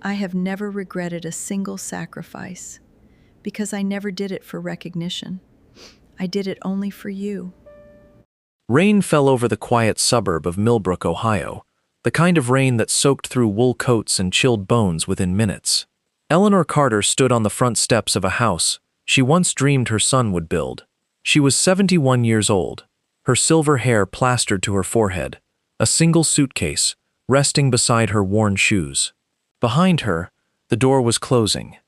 I have never regretted a single sacrifice, because I never did it for recognition. I did it only for you. Rain fell over the quiet suburb of Millbrook, Ohio, the kind of rain that soaked through wool coats and chilled bones within minutes. Eleanor Carter stood on the front steps of a house she once dreamed her son would build. She was 71 years old, her silver hair plastered to her forehead, a single suitcase resting beside her worn shoes. Behind her, the door was closing,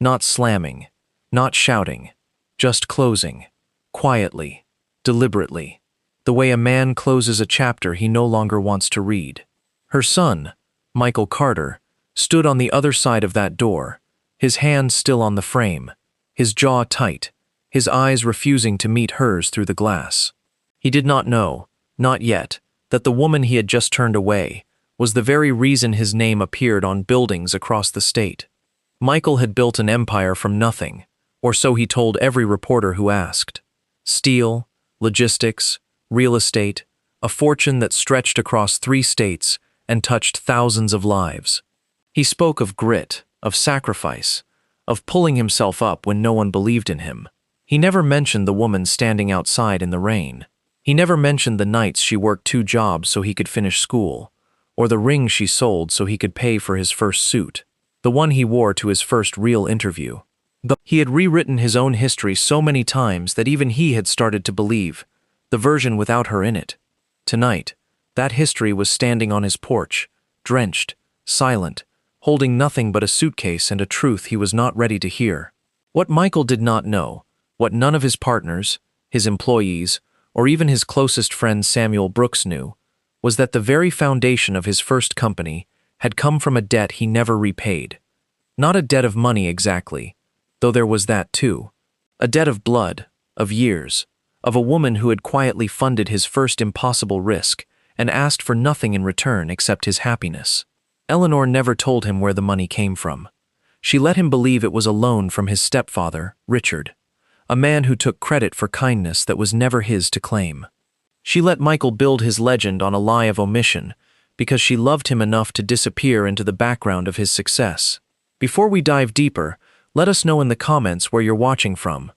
not slamming, not shouting, just closing, quietly, deliberately, the way a man closes a chapter he no longer wants to read. Her son, Michael Carter, stood on the other side of that door, his hand still on the frame, his jaw tight, his eyes refusing to meet hers through the glass. He did not know, not yet, that the woman he had just turned away was the very reason his name appeared on buildings across the state. Michael had built an empire from nothing, or so he told every reporter who asked. Steel, logistics, real estate, a fortune that stretched across 3 states and touched thousands of lives. He spoke of grit, of sacrifice, of pulling himself up when no one believed in him. He never mentioned the woman standing outside in the rain. He never mentioned the nights she worked 2 jobs so he could finish school, or the ring she sold so he could pay for his first suit, the one he wore to his first real interview. But he had rewritten his own history so many times that even he had started to believe, the version without her in it. Tonight, that history was standing on his porch, drenched, silent, holding nothing but a suitcase and a truth he was not ready to hear. What Michael did not know, what none of his partners, his employees, or even his closest friend Samuel Brooks knew, was that the very foundation of his first company had come from a debt he never repaid. Not a debt of money exactly, though there was that too. A debt of blood, of years, of a woman who had quietly funded his first impossible risk and asked for nothing in return except his happiness. Eleanor never told him where the money came from. She let him believe it was a loan from his stepfather, Richard, a man who took credit for kindness that was never his to claim. She let Michael build his legend on a lie of omission because she loved him enough to disappear into the background of his success. Before we dive deeper, let us know in the comments where you're watching from.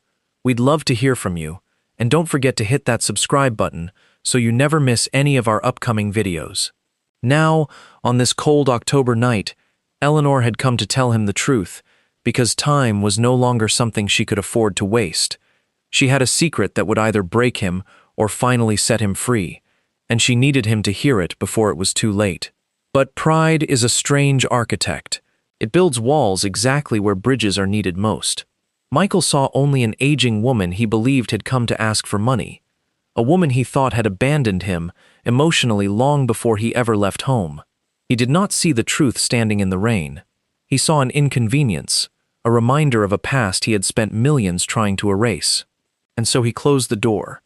We'd love to hear from you, and don't forget to hit that subscribe button so you never miss any of our upcoming videos. Now, on this cold October night, Eleanor had come to tell him the truth, because time was no longer something she could afford to waste. She had a secret that would either break him or finally set him free, and she needed him to hear it before it was too late. But pride is a strange architect. It builds walls exactly where bridges are needed most. Michael saw only an aging woman he believed had come to ask for money, a woman he thought had abandoned him emotionally long before he ever left home. He did not see the truth standing in the rain. He saw an inconvenience, a reminder of a past he had spent millions trying to erase. And so he closed the door,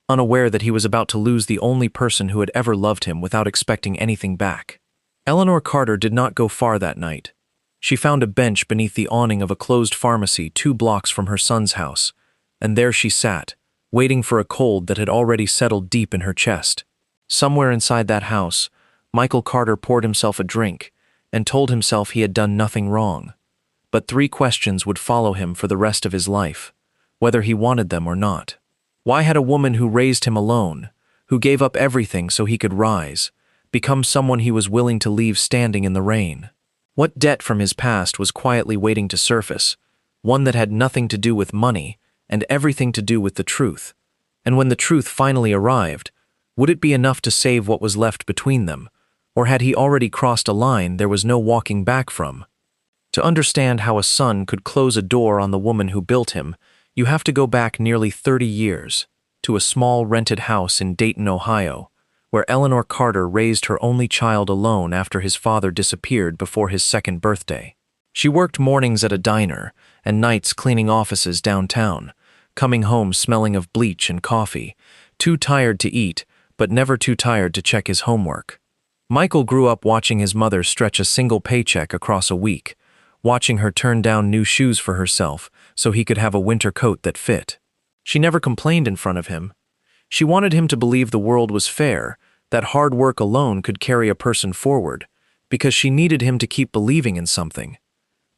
unaware that he was about to lose the only person who had ever loved him without expecting anything back. Eleanor Carter did not go far that night. She found a bench beneath the awning of a closed pharmacy 2 blocks from her son's house, and there she sat, waiting for a cold that had already settled deep in her chest. Somewhere inside that house, Michael Carter poured himself a drink and told himself he had done nothing wrong. But 3 questions would follow him for the rest of his life, whether he wanted them or not. Why had a woman who raised him alone, who gave up everything so he could rise, become someone he was willing to leave standing in the rain? What debt from his past was quietly waiting to surface, one that had nothing to do with money and everything to do with the truth? And when the truth finally arrived, would it be enough to save what was left between them, or had he already crossed a line there was no walking back from? To understand how a son could close a door on the woman who built him, you have to go back nearly 30 years, to a small rented house in Dayton, Ohio, where Eleanor Carter raised her only child alone after his father disappeared before his 2nd birthday. She worked mornings at a diner and nights cleaning offices downtown, coming home smelling of bleach and coffee, too tired to eat, but never too tired to check his homework. Michael grew up watching his mother stretch a single paycheck across a week, watching her turn down new shoes for herself so he could have a winter coat that fit. She never complained in front of him. She wanted him to believe the world was fair, that hard work alone could carry a person forward, because she needed him to keep believing in something.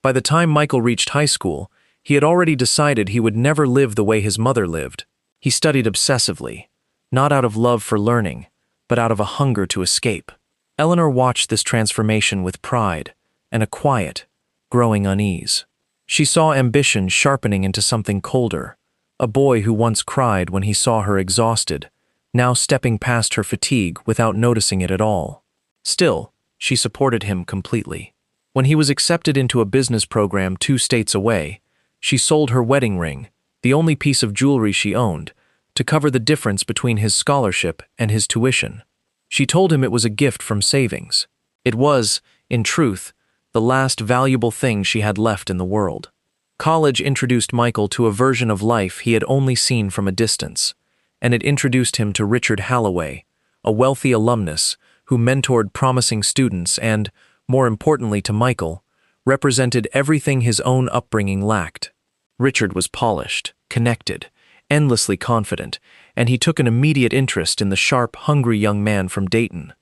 By the time Michael reached high school, he had already decided he would never live the way his mother lived. He studied obsessively, not out of love for learning, but out of a hunger to escape. Eleanor watched this transformation with pride and a quiet, growing unease. She saw ambition sharpening into something colder, a boy who once cried when he saw her exhausted, now stepping past her fatigue without noticing it at all. Still, she supported him completely. When he was accepted into a business program 2 states away, she sold her wedding ring, the only piece of jewelry she owned, to cover the difference between his scholarship and his tuition. She told him it was a gift from savings. It was, in truth, the last valuable thing she had left in the world. College introduced Michael to a version of life he had only seen from a distance, and it introduced him to Richard Halloway, a wealthy alumnus who mentored promising students and, more importantly to Michael, represented everything his own upbringing lacked. Richard was polished, connected, endlessly confident, and he took an immediate interest in the sharp, hungry young man from Dayton.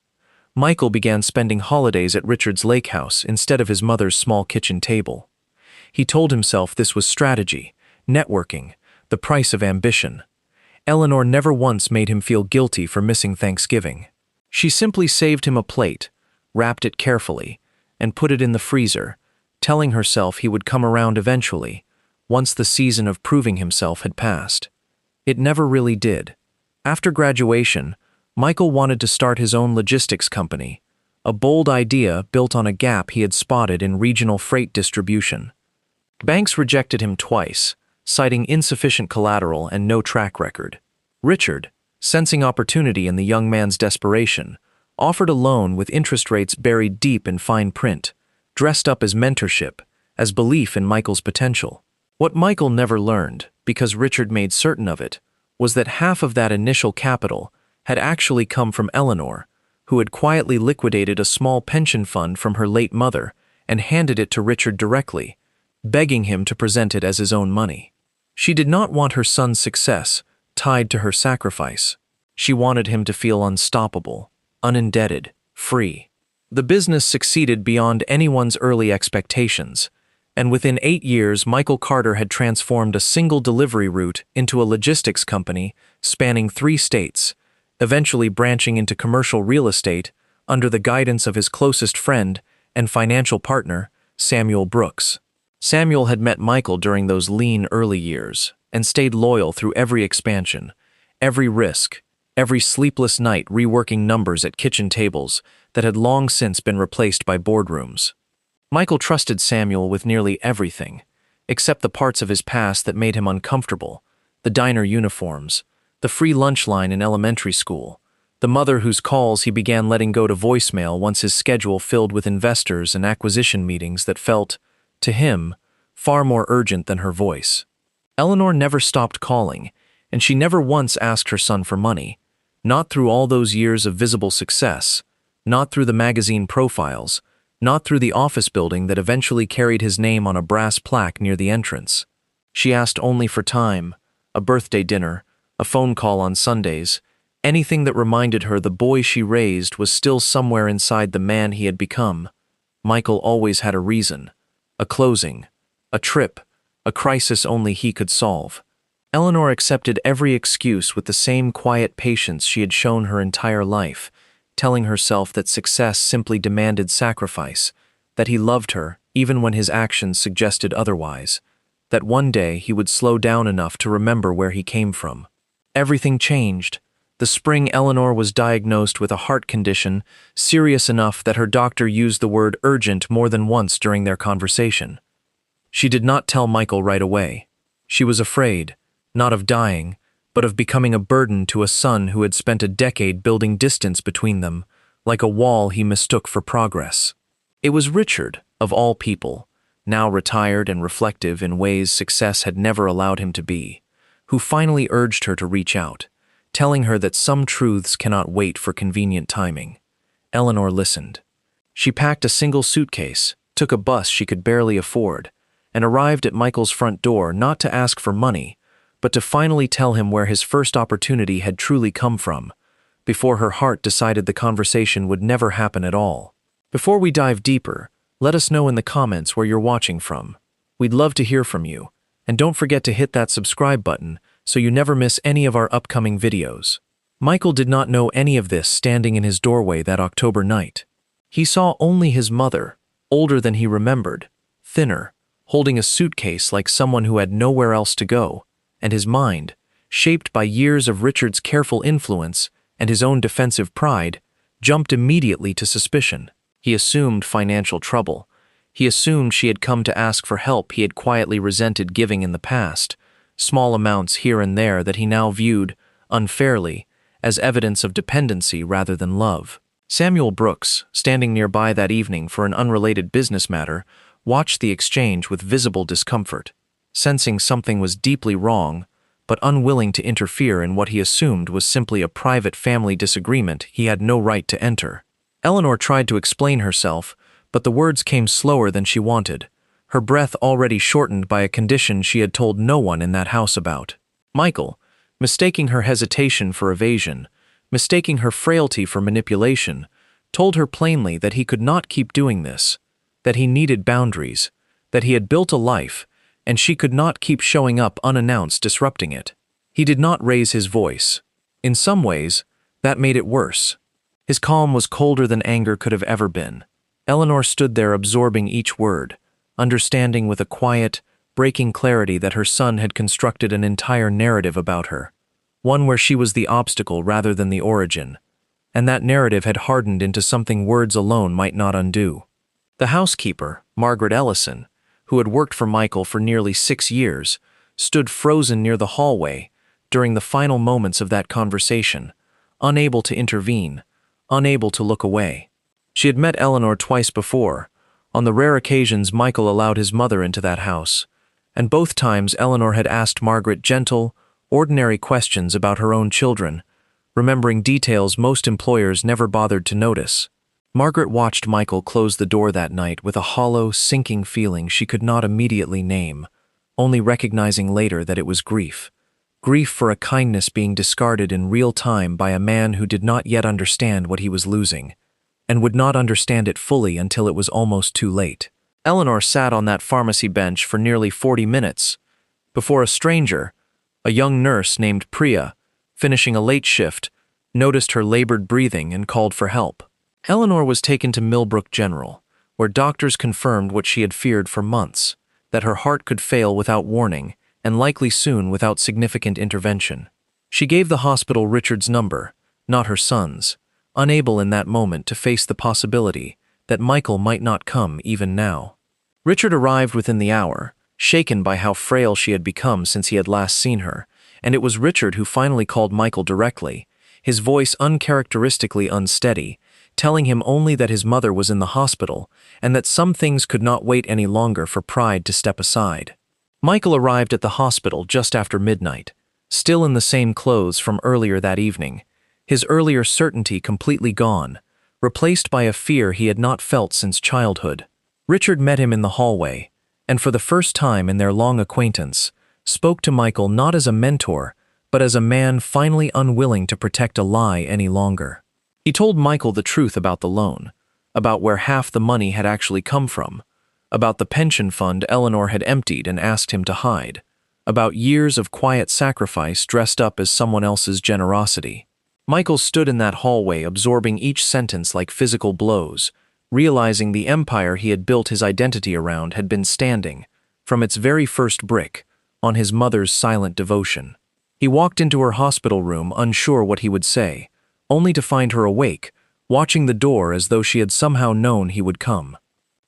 Michael began spending holidays at Richard's lake house instead of his mother's small kitchen table. He told himself this was strategy, networking, the price of ambition. Eleanor never once made him feel guilty for missing Thanksgiving. She simply saved him a plate, wrapped it carefully, and put it in the freezer, telling herself he would come around eventually, once the season of proving himself had passed. It never really did. After graduation, Michael wanted to start his own logistics company, a bold idea built on a gap he had spotted in regional freight distribution. Banks rejected him twice, citing insufficient collateral and no track record. Richard, sensing opportunity in the young man's desperation, offered a loan with interest rates buried deep in fine print, dressed up as mentorship, as belief in Michael's potential. What Michael never learned, because Richard made certain of it, was that half of that initial capital had actually come from Eleanor, who had quietly liquidated a small pension fund from her late mother and handed it to Richard directly, begging him to present it as his own money. She did not want her son's success tied to her sacrifice. She wanted him to feel unstoppable, unindebted, free. The business succeeded beyond anyone's early expectations, and within 8 years Michael Carter had transformed a single delivery route into a logistics company spanning 3 states, eventually branching into commercial real estate under the guidance of his closest friend and financial partner, Samuel Brooks. Samuel had met Michael during those lean early years and stayed loyal through every expansion, every risk, every sleepless night reworking numbers at kitchen tables that had long since been replaced by boardrooms. Michael trusted Samuel with nearly everything, except the parts of his past that made him uncomfortable: the diner uniforms, the free lunch line in elementary school, the mother whose calls he began letting go to voicemail once his schedule filled with investors and acquisition meetings that felt, to him, far more urgent than her voice. Eleanor never stopped calling, and she never once asked her son for money, not through all those years of visible success, not through the magazine profiles, not through the office building that eventually carried his name on a brass plaque near the entrance. She asked only for time, a birthday dinner, a phone call on Sundays, anything that reminded her the boy she raised was still somewhere inside the man he had become. Michael always had a reason, a closing, a trip, a crisis only he could solve. Eleanor accepted every excuse with the same quiet patience she had shown her entire life, telling herself that success simply demanded sacrifice, that he loved her even when his actions suggested otherwise, that one day he would slow down enough to remember where he came from. Everything changed. The spring Eleanor was diagnosed with a heart condition serious enough that her doctor used the word urgent more than once during their conversation. She did not tell Michael right away. She was afraid, not of dying, but of becoming a burden to a son who had spent a decade building distance between them, like a wall he mistook for progress. It was Richard, of all people, now retired and reflective in ways success had never allowed him to be, who finally urged her to reach out, telling her that some truths cannot wait for convenient timing. Eleanor listened. She packed a single suitcase, took a bus she could barely afford, and arrived at Michael's front door not to ask for money, but to finally tell him where his first opportunity had truly come from, before her heart decided the conversation would never happen at all. Before we dive deeper, let us know in the comments where you're watching from. We'd love to hear from you, and don't forget to hit that subscribe button so you never miss any of our upcoming videos. Michael did not know any of this standing in his doorway that October night. He saw only his mother, older than he remembered, thinner, holding a suitcase like someone who had nowhere else to go, and his mind, shaped by years of Richard's careful influence and his own defensive pride, jumped immediately to suspicion. He assumed financial trouble. He assumed she had come to ask for help he had quietly resented giving in the past, small amounts here and there that he now viewed, unfairly, as evidence of dependency rather than love. Samuel Brooks, standing nearby that evening for an unrelated business matter, watched the exchange with visible discomfort, sensing something was deeply wrong, but unwilling to interfere in what he assumed was simply a private family disagreement he had no right to enter. Eleanor tried to explain herself, but the words came slower than she wanted, her breath already shortened by a condition she had told no one in that house about. Michael, mistaking her hesitation for evasion, mistaking her frailty for manipulation, told her plainly that he could not keep doing this, that he needed boundaries, that he had built a life, and she could not keep showing up unannounced disrupting it. He did not raise his voice. In some ways, that made it worse. His calm was colder than anger could have ever been. Eleanor stood there absorbing each word, understanding with a quiet, breaking clarity that her son had constructed an entire narrative about her, one where she was the obstacle rather than the origin, and that narrative had hardened into something words alone might not undo. The housekeeper, Margaret Ellison, who had worked for Michael for nearly 6 years, stood frozen near the hallway during the final moments of that conversation, unable to intervene, unable to look away. She had met Eleanor twice before, on the rare occasions Michael allowed his mother into that house, and both times Eleanor had asked Margaret gentle, ordinary questions about her own children, remembering details most employers never bothered to notice. Margaret watched Michael close the door that night with a hollow, sinking feeling she could not immediately name, only recognizing later that it was grief. Grief for a kindness being discarded in real time by a man who did not yet understand what he was losing, and would not understand it fully until it was almost too late. Eleanor sat on that pharmacy bench for nearly 40 minutes, before a stranger, a young nurse named Priya, finishing a late shift, noticed her labored breathing and called for help. Eleanor was taken to Millbrook General, where doctors confirmed what she had feared for months, that her heart could fail without warning, and likely soon without significant intervention. She gave the hospital Richard's number, not her son's, unable in that moment to face the possibility that Michael might not come even now. Richard arrived within the hour, shaken by how frail she had become since he had last seen her, and it was Richard who finally called Michael directly, his voice uncharacteristically unsteady, telling him only that his mother was in the hospital and that some things could not wait any longer for pride to step aside. Michael arrived at the hospital just after midnight, still in the same clothes from earlier that evening, his earlier certainty completely gone, replaced by a fear he had not felt since childhood. Richard met him in the hallway, and for the first time in their long acquaintance, spoke to Michael not as a mentor, but as a man finally unwilling to protect a lie any longer. He told Michael the truth about the loan, about where half the money had actually come from, about the pension fund Eleanor had emptied and asked him to hide, about years of quiet sacrifice dressed up as someone else's generosity. Michael stood in that hallway absorbing each sentence like physical blows, realizing the empire he had built his identity around had been standing, from its very first brick, on his mother's silent devotion. He walked into her hospital room unsure what he would say, only to find her awake, watching the door as though she had somehow known he would come.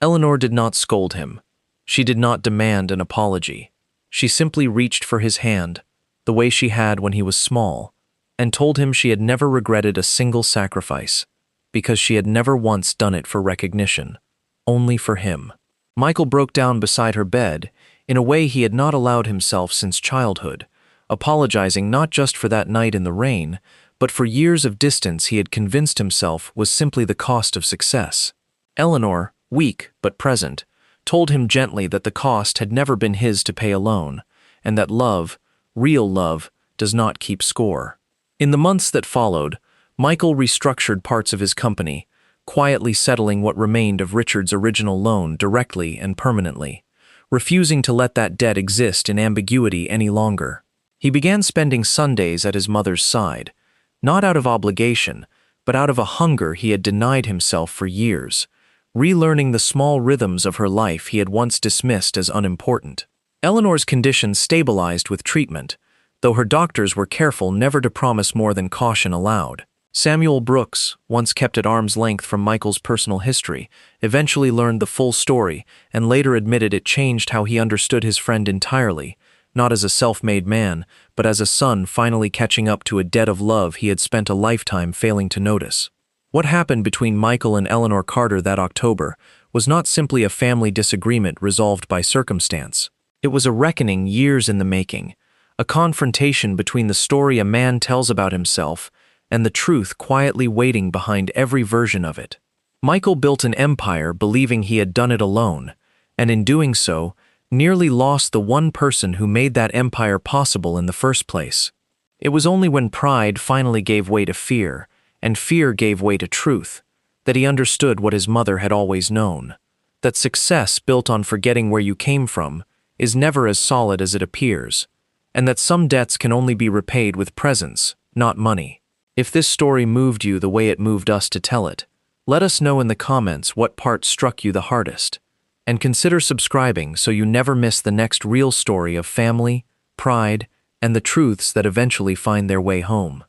Eleanor did not scold him. She did not demand an apology. She simply reached for his hand, the way she had when he was small, and told him she had never regretted a single sacrifice, because she had never once done it for recognition, only for him. Michael broke down beside her bed in a way he had not allowed himself since childhood, apologizing not just for that night in the rain, but for years of distance he had convinced himself was simply the cost of success. Eleanor, weak but present, told him gently that the cost had never been his to pay alone, and that love, real love, does not keep score. In the months that followed, Michael restructured parts of his company, quietly settling what remained of Richard's original loan directly and permanently, refusing to let that debt exist in ambiguity any longer. He began spending Sundays at his mother's side, not out of obligation, but out of a hunger he had denied himself for years, relearning the small rhythms of her life he had once dismissed as unimportant. Eleanor's condition stabilized with treatment, though her doctors were careful never to promise more than caution allowed. Samuel Brooks, once kept at arm's length from Michael's personal history, eventually learned the full story and later admitted it changed how he understood his friend entirely, not as a self-made man, but as a son finally catching up to a debt of love he had spent a lifetime failing to notice. What happened between Michael and Eleanor Carter that October was not simply a family disagreement resolved by circumstance. It was a reckoning years in the making, a confrontation between the story a man tells about himself and the truth quietly waiting behind every version of it. Michael built an empire believing he had done it alone, and in doing so, nearly lost the one person who made that empire possible in the first place. It was only when pride finally gave way to fear, and fear gave way to truth, that he understood what his mother had always known, that success built on forgetting where you came from is never as solid as it appears, and that some debts can only be repaid with presence, not money. If this story moved you the way it moved us to tell it, let us know in the comments what part struck you the hardest, and consider subscribing so you never miss the next real story of family, pride, and the truths that eventually find their way home.